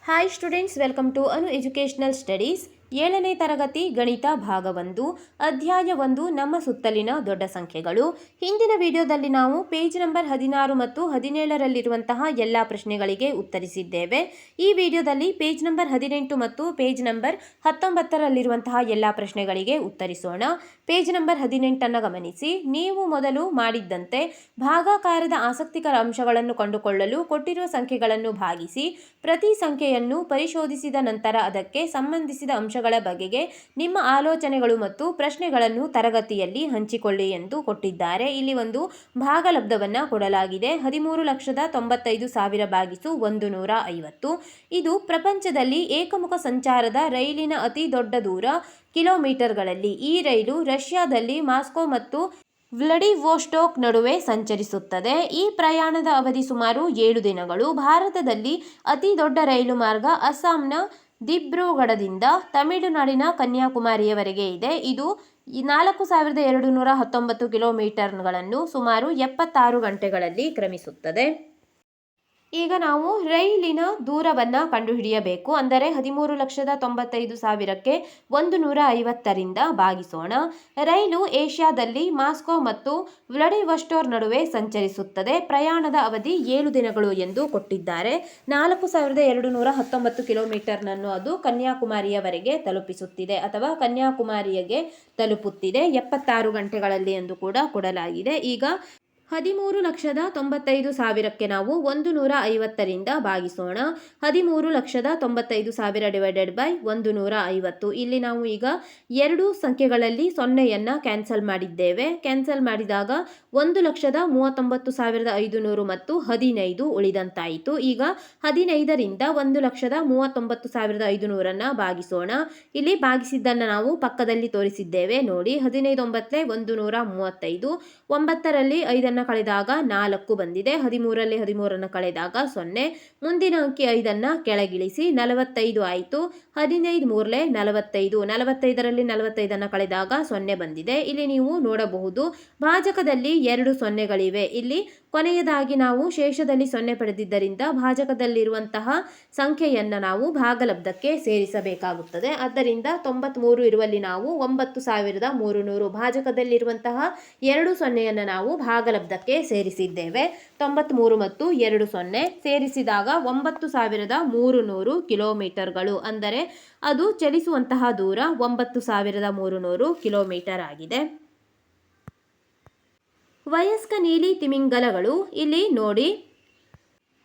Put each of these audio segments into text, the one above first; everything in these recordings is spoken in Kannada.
Hi students, welcome to Anu educational studies. 7ನೇ ತರಗತಿ ಗಣಿತ ಭಾಗ 1 ಅಧ್ಯಾಯ 1 ನಮ್ಮ ಸುತ್ತಲಿನ ದೊಡ್ಡ ಸಂಖ್ಯೆಗಳು. ಹಿಂದಿನ ವಿಡಿಯೋದಲ್ಲಿ ನಾವು ಪೇಜ್ ನಂಬರ್ 16 ಮತ್ತು 17ರಲ್ಲಿರುವಂತಹ ಎಲ್ಲ ಪ್ರಶ್ನೆಗಳಿಗೆ ಉತ್ತರಿಸಿದ್ದೇವೆ. ಈ ವಿಡಿಯೋದಲ್ಲಿ ಪೇಜ್ ನಂಬರ್ 18 ಮತ್ತು ಪೇಜ್ ನಂಬರ್ 19ರಲ್ಲಿರುವಂತಹ ಎಲ್ಲ ಪ್ರಶ್ನೆಗಳಿಗೆ ಉತ್ತರಿಸೋಣ. ಪೇಜ್ ನಂಬರ್ 18ಅನ್ನು ಗಮನಿಸಿ. ನೀವು ಮೊದಲು ಮಾಡಿದ್ದಂತೆ ಭಾಗಾಕಾರದ ಆಸಕ್ತಿಕರ ಅಂಶಗಳನ್ನು ಕಂಡುಕೊಳ್ಳಲು ಕೊಟ್ಟಿರುವ ಸಂಖ್ಯೆಗಳನ್ನು ಭಾಗಿಸಿ ಪ್ರತಿ ಸಂಖ್ಯೆಯನ್ನು ಪರಿಶೋಧಿಸಿದ ನಂತರ ಅದಕ್ಕೆ ಸಂಬಂಧಿಸಿದ ಅಂಶಗಳ ಬಗೆಗೆ ನಿಮ್ಮ ಆಲೋಚನೆಗಳು ಮತ್ತು ಪ್ರಶ್ನೆಗಳನ್ನು ತರಗತಿಯಲ್ಲಿ ಹಂಚಿಕೊಳ್ಳಿ ಎಂದು ಕೊಟ್ಟಿದ್ದಾರೆ. ಇಲ್ಲಿ ಒಂದು ಭಾಗಲಬ್ಧವನ್ನ ಕೊಡಲಾಗಿದೆ. 13,95,000 ಭಾಗಿಸು 150. ಇದು ಪ್ರಪಂಚದಲ್ಲಿ ಏಕಮುಖ ಸಂಚಾರದ ರೈಲಿನ ಅತಿ ದೊಡ್ಡ ದೂರ ಕಿಲೋಮೀಟರ್ಗಳಲ್ಲಿ. ಈ ರೈಲು ರಷ್ಯಾದಲ್ಲಿ ಮಾಸ್ಕೋ ಮತ್ತು ವ್ಲಾಡಿವೋಸ್ಟೋಕ್ ನಡುವೆ ಸಂಚರಿಸುತ್ತದೆ. ಈ ಪ್ರಯಾಣದ ಅವಧಿ ಸುಮಾರು 7 ದಿನಗಳು. ಭಾರತದಲ್ಲಿ ಅತಿ ದೊಡ್ಡ ರೈಲು ಮಾರ್ಗ ಅಸ್ಸಾಂನ ದಿಬ್ರುಗಢದಿಂದ ತಮಿಳುನಾಡಿನ ಕನ್ಯಾಕುಮಾರಿಯವರೆಗೆ ಇದೆ. ಇದು 4,219 ಕಿಲೋಮೀಟರ್ಗಳನ್ನು ಸುಮಾರು 76 ಗಂಟೆಗಳಲ್ಲಿ ಕ್ರಮಿಸುತ್ತದೆ. ಈಗ ನಾವು ರೈಲಿನ ದೂರವನ್ನು ಕಂಡುಹಿಡಿಯಬೇಕು. ಅಂದರೆ 13,95,000ಕ್ಕೆ 150ರಿಂದ ಭಾಗಿಸೋಣ. ರೈಲು ಏಷ್ಯಾದಲ್ಲಿ ಮಾಸ್ಕೋ ಮತ್ತು ವ್ಲಾಡಿವೋಸ್ಟೋಕ್ ನಡುವೆ ಸಂಚರಿಸುತ್ತದೆ. ಪ್ರಯಾಣದ ಅವಧಿ 7 ದಿನಗಳು ಎಂದು ಕೊಟ್ಟಿದ್ದಾರೆ. 4,219 ಕಿಲೋಮೀಟರ್ನನ್ನು ಅದು ಕನ್ಯಾಕುಮಾರಿಯವರೆಗೆ ತಲುಪಿಸುತ್ತಿದೆ ಅಥವಾ ಕನ್ಯಾಕುಮಾರಿಗೆ ತಲುಪುತ್ತಿದೆ 76 ಗಂಟೆಗಳಲ್ಲಿ ಎಂದು ಕೂಡ ಕೊಡಲಾಗಿದೆ. ಈಗ 13,95,000ಕ್ಕೆ ನಾವು 150ರಿಂದ ಭಾಗಿಸೋಣ. 13,95,000 ಡಿವೈಡೆಡ್ ಬೈ 150. ಇಲ್ಲಿ ನಾವು ಈಗ ಎರಡು ಸಂಖ್ಯೆಗಳಲ್ಲಿ 0ಯನ್ನು ಕ್ಯಾನ್ಸಲ್ ಮಾಡಿದ್ದೇವೆ. ಕ್ಯಾನ್ಸಲ್ ಮಾಡಿದಾಗ 1,39,500 ಮತ್ತು 15 ಉಳಿದಂತಾಯಿತು. ಈಗ 15ರಿಂದ 1,39,500 ಭಾಗಿಸೋಣ. ಇಲ್ಲಿ ಭಾಗಿಸಿದ್ದನ್ನು ನಾವು ಪಕ್ಕದಲ್ಲಿ ತೋರಿಸಿದ್ದೇವೆ ನೋಡಿ. 15 9 135. 9ರಲ್ಲಿ 5 ಕಳೆದಾಗ 4 ಬಂದಿದೆ. 13ರಲ್ಲಿ 13 ಕಳೆದಾಗ 0. ಮುಂದಿನ ಅಂಕಿ 5 ಕೆಳಗಿಳಿಸಿ 45 ಆಯಿತು. 15 3 45. 45ರಲ್ಲಿ 45 ಕಳೆದಾಗ 0 ಬಂದಿದೆ. ಇಲ್ಲಿ ನೀವು ನೋಡಬಹುದು ಭಾಜಕದಲ್ಲಿ 2 ಸೊನ್ನೆಗಳಿವೆ. ಇಲ್ಲಿ ಕೊನೆಯದಾಗಿ ನಾವು ಶೇಷದಲ್ಲಿ 0 ಪಡೆದಿದ್ದರಿಂದ ಭಾಜಕದಲ್ಲಿರುವಂತಹ ಸಂಖ್ಯೆಯನ್ನು ನಾವು ಭಾಗಲಬ್ಧಕ್ಕೆ ಸೇರಿಸಬೇಕಾಗುತ್ತದೆ. ಆದ್ದರಿಂದ 93 ಇರುವಲ್ಲಿ ನಾವು 9,300 ಭಾಜಕದಲ್ಲಿರುವಂತಹ 2 ಸೊನ್ನೆಯನ್ನು ನಾವು ಭಾಗಲಬ್ಧಕ್ಕೆ ಸೇರಿಸಿದ್ದೇವೆ. 93 ಮತ್ತು 2 0 ಸೇರಿಸಿದಾಗ 9,300 ಕಿಲೋಮೀಟರ್ಗಳು. ಅಂದರೆ ಅದು ಚಲಿಸುವಂತಹ ದೂರ 9,300 ಕಿಲೋಮೀಟರ್ ಆಗಿದೆ. ವಯಸ್ಕ ನೀಲಿ ತಿಮಿಂಗಲಗಳು ಇಲ್ಲಿ ನೋಡಿ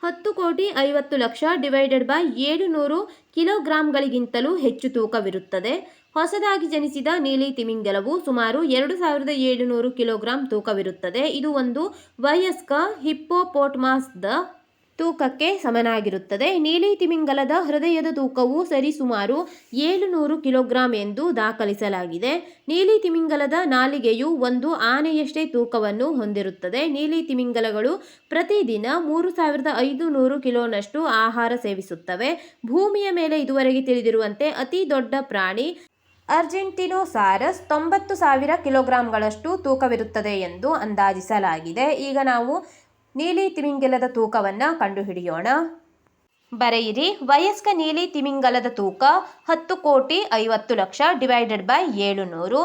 10,50,00,000 ಡಿವೈಡೆಡ್ ಬೈ 700 ಕಿಲೋಗ್ರಾಂಗಳಿಗಿಂತಲೂ ಹೆಚ್ಚು ತೂಕವಿರುತ್ತದೆ. ಹೊಸದಾಗಿ ಜನಿಸಿದ ನೀಲಿ ತಿಮಿಂಗಲವು ಸುಮಾರು 2,700 ಕಿಲೋಗ್ರಾಂ ತೂಕವಿರುತ್ತದೆ. ಇದು ಒಂದು ವಯಸ್ಕ ಹಿಪ್ಪೋಪೋಟಮಸ್ದ ತೂಕಕ್ಕೆ ಸಮನಾಗಿರುತ್ತದೆ. ನೀಲಿ ತಿಮಿಂಗಲದ ಹೃದಯದ ತೂಕವು ಸರಿಸುಮಾರು 700 ಕಿಲೋಗ್ರಾಂ ಎಂದು ದಾಖಲಿಸಲಾಗಿದೆ. ನೀಲಿ ತಿಮಿಂಗಲದ ನಾಲಿಗೆಯು ಒಂದು ಆನೆಯಷ್ಟೇ ತೂಕವನ್ನು ಹೊಂದಿರುತ್ತದೆ. ನೀಲಿ ತಿಮಿಂಗಲಗಳು ಪ್ರತಿದಿನ 3,500 ಕಿಲೋನಷ್ಟು ಆಹಾರ ಸೇವಿಸುತ್ತವೆ. ಭೂಮಿಯ ಮೇಲೆ ಇದುವರೆಗೆ ತಿಳಿದಿರುವಂತೆ ಅತಿ ದೊಡ್ಡ ಪ್ರಾಣಿ ಅರ್ಜೆಂಟಿನೋಸಾರಸ್ 90,000 ಕಿಲೋಗ್ರಾಂಗಳಷ್ಟು ತೂಕವಿರುತ್ತದೆ ಎಂದು ಅಂದಾಜಿಸಲಾಗಿದೆ. ಈಗ ನಾವು ನೀಲಿ ತಿಮಿಂಗಲದ ತೂಕವನ್ನು ಕಂಡುಹಿಡಿಯೋಣ. ಬರೆಯಿರಿ. ವಯಸ್ಕ ನೀಲಿ ತಿಮಿಂಗಲದ ತೂಕ 10,50,00,000 ಡಿವೈಡೆಡ್ ಬೈ 700.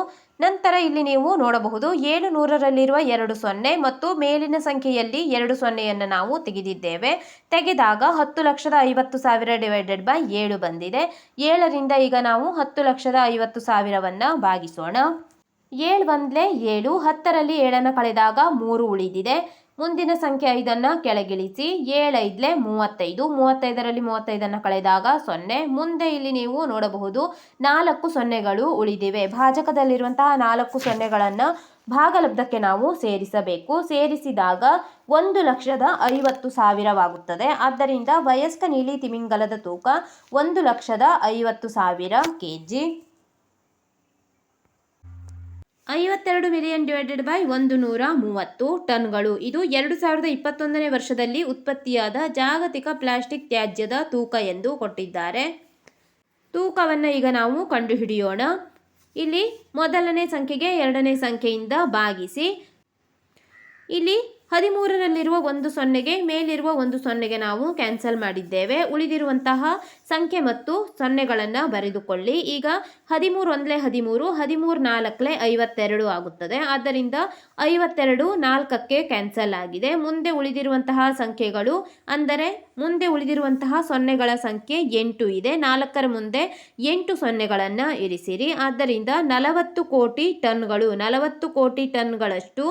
ನಂತರ ಇಲ್ಲಿ ನೀವು ನೋಡಬಹುದು 700ರಲ್ಲಿರುವ 2 0 ಮತ್ತು ಮೇಲಿನ ಸಂಖ್ಯೆಯಲ್ಲಿ 2 0ಯನ್ನು ನಾವು ತೆಗೆದಿದ್ದೇವೆ. ತೆಗೆದಾಗ 10,50,000 ಡಿವೈಡೆಡ್ ಬೈ 7 ಬಂದಿದೆ. 7ರಿಂದ ಈಗ ನಾವು 10,50,000ವನ್ನು ಭಾಗಿಸೋಣ. 7 1 7. 10ರಲ್ಲಿ 7 ಕಳೆದಾಗ 3 ಉಳಿದಿದೆ. ಮುಂದಿನ ಸಂಖ್ಯೆ 5 ಕೆಳಗಿಳಿಸಿ. 7 5 35. 35ರಲ್ಲಿ 35 ಕಳೆದಾಗ 0. ಮುಂದೆ ಇಲ್ಲಿ ನೀವು ನೋಡಬಹುದು 4 ಸೊನ್ನೆಗಳು ಉಳಿದಿವೆ. ಭಾಜಕದಲ್ಲಿರುವಂತಹ 4 ಸೊನ್ನೆಗಳನ್ನು ಭಾಗಲಬ್ಧಕ್ಕೆ ನಾವು ಸೇರಿಸಬೇಕು. ಸೇರಿಸಿದಾಗ 1,50,000 ಆಗುತ್ತದೆ. ಆದ್ದರಿಂದ ವಯಸ್ಕ ನೀಲಿ ತಿಮಿಂಗಲದ ತೂಕ 1,50,000 kg. 52 million divided by 130 ಟನ್ಗಳು. ಇದು 2021ನೇ ವರ್ಷದಲ್ಲಿ ಉತ್ಪತ್ತಿಯಾದ ಜಾಗತಿಕ ಪ್ಲಾಸ್ಟಿಕ್ ತ್ಯಾಜ್ಯದ ತೂಕ ಎಂದು ಕೊಟ್ಟಿದ್ದಾರೆ. ತೂಕವನ್ನು ಈಗ ನಾವು ಕಂಡುಹಿಡಿಯೋಣ. ಇಲ್ಲಿ ಮೊದಲನೇ ಸಂಖ್ಯೆಗೆ ಎರಡನೇ ಸಂಖ್ಯೆಯಿಂದ ಭಾಗಿಸಿ. ಇಲ್ಲಿ 13ರಲ್ಲಿರುವ ಒಂದು ಸೊನ್ನೆಗೆ ಮೇಲಿರುವ ಒಂದು ಸೊನ್ನೆಗೆ ನಾವು ಕ್ಯಾನ್ಸಲ್ ಮಾಡಿದ್ದೇವೆ. ಉಳಿದಿರುವಂತಹ ಸಂಖ್ಯೆ ಮತ್ತು ಸೊನ್ನೆಗಳನ್ನು ಬರೆದುಕೊಳ್ಳಿ. ಈಗ 13 ಒಂದಲೇ 13, 13 ನಾಲ್ಕಲೇ 52 ಆಗುತ್ತದೆ. ಆದ್ದರಿಂದ 52 4ಕ್ಕೆ ಕ್ಯಾನ್ಸಲ್ ಆಗಿದೆ. ಮುಂದೆ ಉಳಿದಿರುವಂತಹ ಸಂಖ್ಯೆಗಳು ಅಂದರೆ ಮುಂದೆ ಉಳಿದಿರುವಂತಹ ಸೊನ್ನೆಗಳ ಸಂಖ್ಯೆ 8 ಇದೆ. 4ರ ಮುಂದೆ 8 ಸೊನ್ನೆಗಳನ್ನು ಇರಿಸಿರಿ. ಆದ್ದರಿಂದ 40 ಕೋಟಿ ಟನ್ಗಳು 40 ಕೋಟಿ ಟನ್ಗಳಷ್ಟು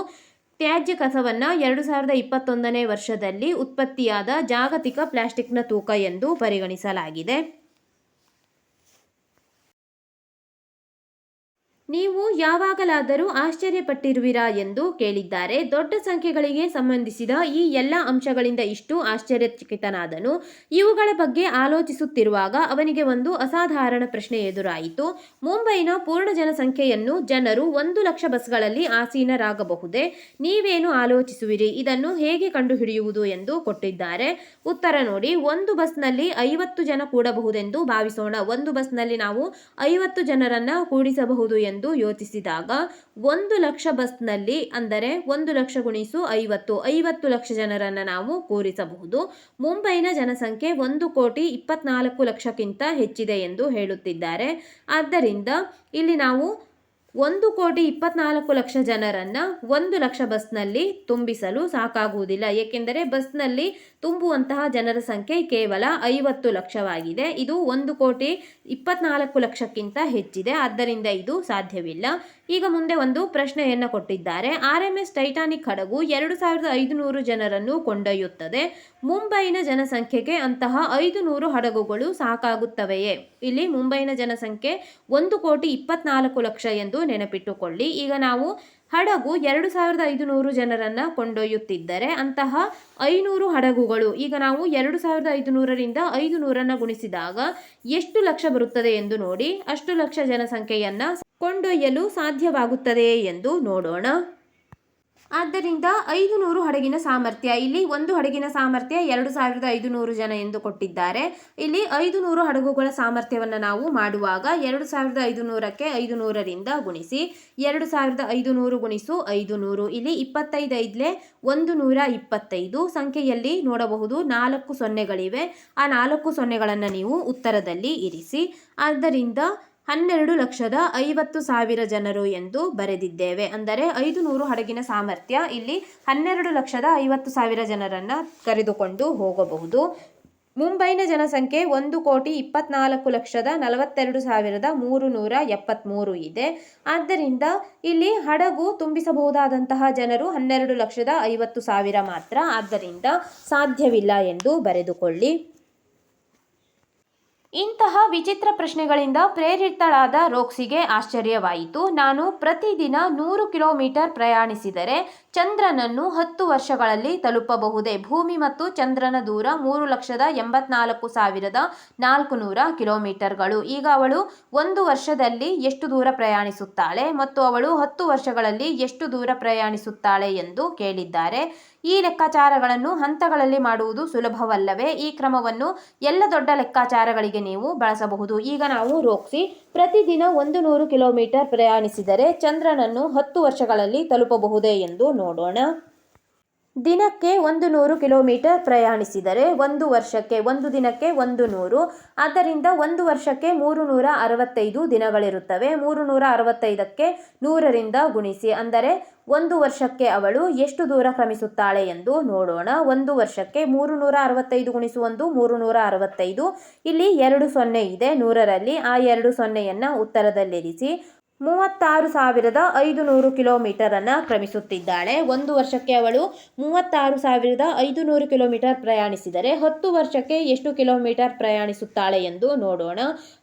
ತ್ಯಾಜ್ಯ ಕಸವನ್ನು 2021ನೇ ವರ್ಷದಲ್ಲಿ ಉತ್ಪತ್ತಿಯಾದ ಜಾಗತಿಕ ಪ್ಲಾಸ್ಟಿಕ್ನ ತೂಕ ಎಂದು ಪರಿಗಣಿಸಲಾಗಿದೆ. ನೀವು ಯಾವಾಗಲಾದರೂ ಆಶ್ಚರ್ಯಪಟ್ಟಿರುವಿರಾ ಎಂದು ಕೇಳಿದ್ದಾರೆ. ದೊಡ್ಡ ಸಂಖ್ಯೆಗಳಿಗೆ ಸಂಬಂಧಿಸಿದ ಈ ಎಲ್ಲ ಅಂಶಗಳಿಂದ ಇಷ್ಟು ಆಶ್ಚರ್ಯಚಕಿತನಾದನು. ಇವುಗಳ ಬಗ್ಗೆ ಆಲೋಚಿಸುತ್ತಿರುವಾಗ ಅವನಿಗೆ ಒಂದು ಅಸಾಧಾರಣ ಪ್ರಶ್ನೆ ಎದುರಾಯಿತು. ಮುಂಬೈನ ಪೂರ್ಣ ಜನಸಂಖ್ಯೆಯನ್ನು ಜನರು 1 ಲಕ್ಷ ಬಸ್ಗಳಲ್ಲಿ ಆಸೀನರಾಗಬಹುದೇ? ನೀವೇನು ಆಲೋಚಿಸುವಿರಿ? ಇದನ್ನು ಹೇಗೆ ಕಂಡುಹಿಡಿಯುವುದು ಎಂದು ಕೊಟ್ಟಿದ್ದಾರೆ. ಉತ್ತರ ನೋಡಿ. ಒಂದು ಬಸ್ನಲ್ಲಿ 50 ಜನ ಕೂಡಬಹುದೆಂದು ಭಾವಿಸೋಣ. ಒಂದು ಬಸ್ನಲ್ಲಿ ನಾವು 50 ಜನರನ್ನು ಕೂಡಿಸಬಹುದು ಎಂದು ಯೋಚಿಸಿದಾಗ 1 ಲಕ್ಷ ಬಸ್ನಲ್ಲಿ ಅಂದರೆ 1 ಲಕ್ಷ ಗುಣಿಸು 50 ಲಕ್ಷ ಜನರನ್ನು ನಾವು ಕೂರಿಸಬಹುದು. ಮುಂಬೈನ ಜನಸಂಖ್ಯೆ 1,24,00,000ಕ್ಕಿಂತ ಹೆಚ್ಚಿದೆ ಎಂದು ಹೇಳುತ್ತಿದ್ದಾರೆ. ಆದ್ದರಿಂದ ಇಲ್ಲಿ ನಾವು 1,24,00,000 ಜನರನ್ನು 1 ಲಕ್ಷ ಬಸ್ನಲ್ಲಿ ತುಂಬಿಸಲು ಸಾಕಾಗುವುದಿಲ್ಲ. ಏಕೆಂದರೆ ಬಸ್ನಲ್ಲಿ ತುಂಬುವಂತಹ ಜನರ ಸಂಖ್ಯೆ ಕೇವಲ 50 ಲಕ್ಷವಾಗಿದೆ. ಇದು 1,24,00,000ಕ್ಕಿಂತ ಹೆಚ್ಚಿದೆ. ಆದ್ದರಿಂದ ಇದು ಸಾಧ್ಯವಿಲ್ಲ. ಈಗ ಮುಂದೆ ಒಂದು ಪ್ರಶ್ನೆಯನ್ನು ಕೊಟ್ಟಿದ್ದಾರೆ. RMS ಟೈಟಾನಿಕ್ ಹಡಗು 2,500 ಜನರನ್ನು ಕೊಂಡೊಯ್ಯುತ್ತದೆ. ಮುಂಬೈನ ಜನಸಂಖ್ಯೆಗೆ ಅಂತಹ 500 ಹಡಗುಗಳು ಸಾಕಾಗುತ್ತವೆಯೇ? ಇಲ್ಲಿ ಮುಂಬೈನ ಜನಸಂಖ್ಯೆ 1,24,00,000 ಎಂದು ನೆನಪಿಟ್ಟುಕೊಳ್ಳಿ. ಈಗ ನಾವು ಹಡಗು 2,500 ಜನರನ್ನು ಕೊಂಡೊಯ್ಯುತ್ತಿದ್ದರೆ ಅಂತಹ 500 ಹಡಗುಗಳು ಈಗ ನಾವು 2,500ರಿಂದ 500 ಗುಣಿಸಿದಾಗ ಎಷ್ಟು ಲಕ್ಷ ಬರುತ್ತದೆ ಎಂದು ನೋಡಿ. ಅಷ್ಟು ಲಕ್ಷ ಜನಸಂಖ್ಯೆಯನ್ನು ಕೊಂಡೊಯ್ಯಲು ಸಾಧ್ಯವಾಗುತ್ತದೆಯೇ ಎಂದು ನೋಡೋಣ. ಆದ್ದರಿಂದ 500 ಹಡಗಿನ ಸಾಮರ್ಥ್ಯ ಇಲ್ಲಿ ಒಂದು ಹಡಗಿನ ಸಾಮರ್ಥ್ಯ 2,500 ಜನ ಎಂದು ಕೊಟ್ಟಿದ್ದಾರೆ. ಇಲ್ಲಿ 500 ಹಡಗುಗಳ ಸಾಮರ್ಥ್ಯವನ್ನು ನಾವು ಮಾಡುವಾಗ 2,500ಕ್ಕೆ 500ರಿಂದ ಗುಣಿಸಿ 2,500 ಗುಣಿಸು 500 ಇಲ್ಲಿ 25 125 ಸಂಖ್ಯೆಯಲ್ಲಿ ನೋಡಬಹುದು 4 ಸೊನ್ನೆಗಳಿವೆ. ಆ 4 ಸೊನ್ನೆಗಳನ್ನು ನೀವು ಉತ್ತರದಲ್ಲಿ ಇರಿಸಿ. ಆದ್ದರಿಂದ 12,50,000 ಜನರು ಎಂದು ಬರೆದಿದ್ದೇವೆ. ಅಂದರೆ 500 ಹಡಗಿನ ಸಾಮರ್ಥ್ಯ ಇಲ್ಲಿ 12,50,000 ಜನರನ್ನು ಕರೆದುಕೊಂಡು ಹೋಗಬಹುದು. ಮುಂಬೈನ ಜನಸಂಖ್ಯೆ 1,24,42,373 ಇದೆ. ಆದ್ದರಿಂದ ಇಲ್ಲಿ ಹಡಗು ತುಂಬಿಸಬಹುದಾದಂತಹ ಜನರು 12,50,000 ಮಾತ್ರ. ಆದ್ದರಿಂದ ಸಾಧ್ಯವಿಲ್ಲ ಎಂದು ಬರೆದುಕೊಳ್ಳಿ. ಇಂತಹ ವಿಚಿತ್ರ ಪ್ರಶ್ನೆಗಳಿಂದ ಪ್ರೇರಿತಳಾದ ರೋಕ್ಸಿಗೆ ಆಶ್ಚರ್ಯವಾಯಿತು. ನಾನು ಪ್ರತಿದಿನ 100 ಕಿಲೋಮೀಟರ್ ಪ್ರಯಾಣಿಸಿದರೆ ಚಂದ್ರನನ್ನು 10 ವರ್ಷಗಳಲ್ಲಿ ತಲುಪಬಹುದೇ? ಭೂಮಿ ಮತ್ತು ಚಂದ್ರನ ದೂರ 3,84,400 ಕಿಲೋಮೀಟರ್ಗಳು. ಈಗ ಅವಳು 1 ವರ್ಷದಲ್ಲಿ ಎಷ್ಟು ದೂರ ಪ್ರಯಾಣಿಸುತ್ತಾಳೆ ಮತ್ತು ಅವಳು 10 ವರ್ಷಗಳಲ್ಲಿ ಎಷ್ಟು ದೂರ ಪ್ರಯಾಣಿಸುತ್ತಾಳೆ ಎಂದು ಕೇಳಿದ್ದಾರೆ. ಈ ಲೆಕ್ಕಾಚಾರಗಳನ್ನು ಹಂತಗಳಲ್ಲಿ ಮಾಡುವುದು ಸುಲಭವಲ್ಲವೇ? ಈ ಕ್ರಮವನ್ನು ಎಲ್ಲ ದೊಡ್ಡ ಲೆಕ್ಕಾಚಾರಗಳಿಗೆ ನೀವು ಬಳಸಬಹುದು. ಈಗ ನಾವು ರೋಕ್ಸಿ ಪ್ರತಿದಿನ 100 ಕಿಲೋಮೀಟರ್ ಪ್ರಯಾಣಿಸಿದರೆ ಚಂದ್ರನನ್ನು 10 ವರ್ಷಗಳಲ್ಲಿ ತಲುಪಬಹುದೇ ಎಂದು ನೋಡೋಣ. ದಿನಕ್ಕೆ 100 ಕಿಲೋಮೀಟರ್ ಪ್ರಯಾಣಿಸಿದರೆ 1 ವರ್ಷಕ್ಕೆ 1 ದಿನಕ್ಕೆ 100. ಆದ್ದರಿಂದ 1 ವರ್ಷಕ್ಕೆ 365 ದಿನಗಳಿರುತ್ತವೆ. 365ಕ್ಕೆ 100ರಿಂದ ಗುಣಿಸಿ. ಅಂದರೆ 1 ವರ್ಷಕ್ಕೆ ಅವಳು ಎಷ್ಟು ದೂರ ಕ್ರಮಿಸುತ್ತಾಳೆ ಎಂದು ನೋಡೋಣ. 1 ವರ್ಷಕ್ಕೆ 365 ಗುಣಿಸು 1 365. ಇಲ್ಲಿ 2 ಸೊನ್ನೆ ಇದೆ 100ರಲ್ಲಿ. ಆ 2 ಸೊನ್ನೆಯನ್ನು ಉತ್ತರದಲ್ಲಿರಿಸಿ. 36,500 ಕಿಲೋಮೀಟರನ್ನು ಕ್ರಮಿಸುತ್ತಿದ್ದಾಳೆ. 1 ವರ್ಷಕ್ಕೆ ಅವಳು 36,500 ಕಿಲೋಮೀಟರ್ ಪ್ರಯಾಣಿಸಿದರೆ 10 ವರ್ಷಕ್ಕೆ ಎಷ್ಟು ಕಿಲೋಮೀಟರ್ ಪ್ರಯಾಣಿಸುತ್ತಾಳೆ ಎಂದು ನೋಡೋಣ.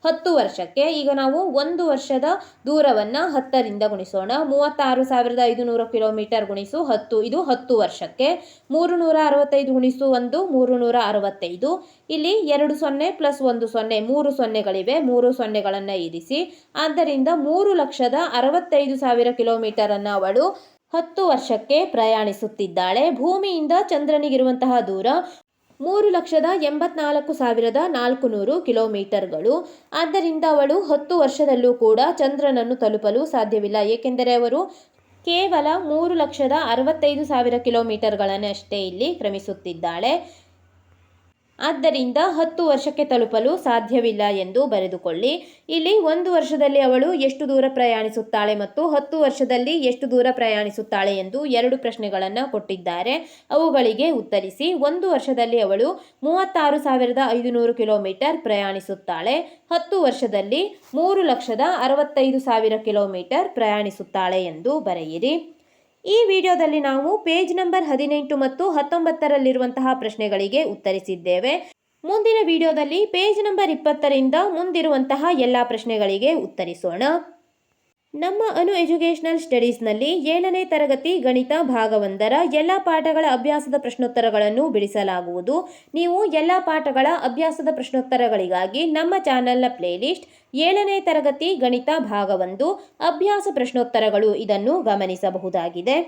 10 ವರ್ಷಕ್ಕೆ ಈಗ ನಾವು 1 ವರ್ಷದ ದೂರವನ್ನು 10ರಿಂದ ಗುಣಿಸೋಣ. 36,500 ಕಿಲೋಮೀಟರ್ ಗುಣಿಸು 10 ಇದು 10 ವರ್ಷಕ್ಕೆ. 365 ಗುಣಿಸು 1 365. ಇಲ್ಲಿ 2 ಸೊನ್ನೆ ಪ್ಲಸ್ 1 ಸೊನ್ನೆ 3 ಸೊನ್ನೆಗಳಿವೆ. 3 ಸೊನ್ನೆಗಳನ್ನು ಇರಿಸಿ. ಆದ್ದರಿಂದ 3,65,000 ಕಿಲೋಮೀಟರನ್ನು ಅವಳು 10 ವರ್ಷಕ್ಕೆ ಪ್ರಯಾಣಿಸುತ್ತಿದ್ದಾಳೆ. ಭೂಮಿಯಿಂದ ಚಂದ್ರನಿಗಿರುವಂತಹ ದೂರ 3,84,400 ಕಿಲೋಮೀಟರ್ಗಳು. ಆದ್ದರಿಂದ ಅವಳು 10 ವರ್ಷದಲ್ಲೂ ಕೂಡ ಚಂದ್ರನನ್ನು ತಲುಪಲು ಸಾಧ್ಯವಿಲ್ಲ. ಏಕೆಂದರೆ ಅವರು ಕೇವಲ 3,65,000 ಕಿಲೋಮೀಟರ್ಗಳನ್ನಷ್ಟೇ ಇಲ್ಲಿ ಕ್ರಮಿಸುತ್ತಿದ್ದಾಳೆ. ಆದ್ದರಿಂದ 10 ವರ್ಷಕ್ಕೆ ತಲುಪಲು ಸಾಧ್ಯವಿಲ್ಲ ಎಂದು ಬರೆದುಕೊಳ್ಳಿ. ಇಲ್ಲಿ 1 ವರ್ಷದಲ್ಲಿ ಅವಳು ಎಷ್ಟು ದೂರ ಪ್ರಯಾಣಿಸುತ್ತಾಳೆ ಮತ್ತು 10 ವರ್ಷದಲ್ಲಿ ಎಷ್ಟು ದೂರ ಪ್ರಯಾಣಿಸುತ್ತಾಳೆ ಎಂದು 2 ಪ್ರಶ್ನೆಗಳನ್ನು ಕೊಟ್ಟಿದ್ದಾರೆ. ಅವುಗಳಿಗೆ ಉತ್ತರಿಸಿ. 1 ವರ್ಷದಲ್ಲಿ ಅವಳು 36,500 ಕಿಲೋಮೀಟರ್ ಪ್ರಯಾಣಿಸುತ್ತಾಳೆ. 10 ವರ್ಷದಲ್ಲಿ 3,65,000 ಕಿಲೋಮೀಟರ್ ಪ್ರಯಾಣಿಸುತ್ತಾಳೆ ಎಂದು ಬರೆಯಿರಿ. ಈ ವಿಡಿಯೋದಲ್ಲಿ ನಾವು ಪೇಜ್ ನಂಬರ್ 18 ಮತ್ತು 19ರಲ್ಲಿರುವಂತಹ ಪ್ರಶ್ನೆಗಳಿಗೆ ಉತ್ತರಿಸಿದ್ದೇವೆ. ಮುಂದಿನ ವಿಡಿಯೋದಲ್ಲಿ ಪೇಜ್ ನಂಬರ್ 20ರಿಂದ ಮುಂದಿರುವಂತಹ ಎಲ್ಲ ಪ್ರಶ್ನೆಗಳಿಗೆ ಉತ್ತರಿಸೋಣ. ನಮ್ಮ ಅನು ಎಜುಕೇಷನಲ್ ಸ್ಟಡೀಸ್ನಲ್ಲಿ 7ನೇ ತರಗತಿ ಗಣಿತ ಭಾಗ 1ರ ಎಲ್ಲ ಪಾಠಗಳ ಅಭ್ಯಾಸದ ಪ್ರಶ್ನೋತ್ತರಗಳನ್ನು ಬಿಡಿಸಲಾಗುವುದು. ನೀವು ಎಲ್ಲ ಪಾಠಗಳ ಅಭ್ಯಾಸದ ಪ್ರಶ್ನೋತ್ತರಗಳಿಗಾಗಿ ನಮ್ಮ ಚಾನಲ್ನ ಪ್ಲೇಲಿಸ್ಟ್ 7ನೇ ತರಗತಿ ಗಣಿತ ಭಾಗ 1 ಅಭ್ಯಾಸ ಪ್ರಶ್ನೋತ್ತರಗಳು ಇದನ್ನು ಗಮನಿಸಬಹುದಾಗಿದೆ.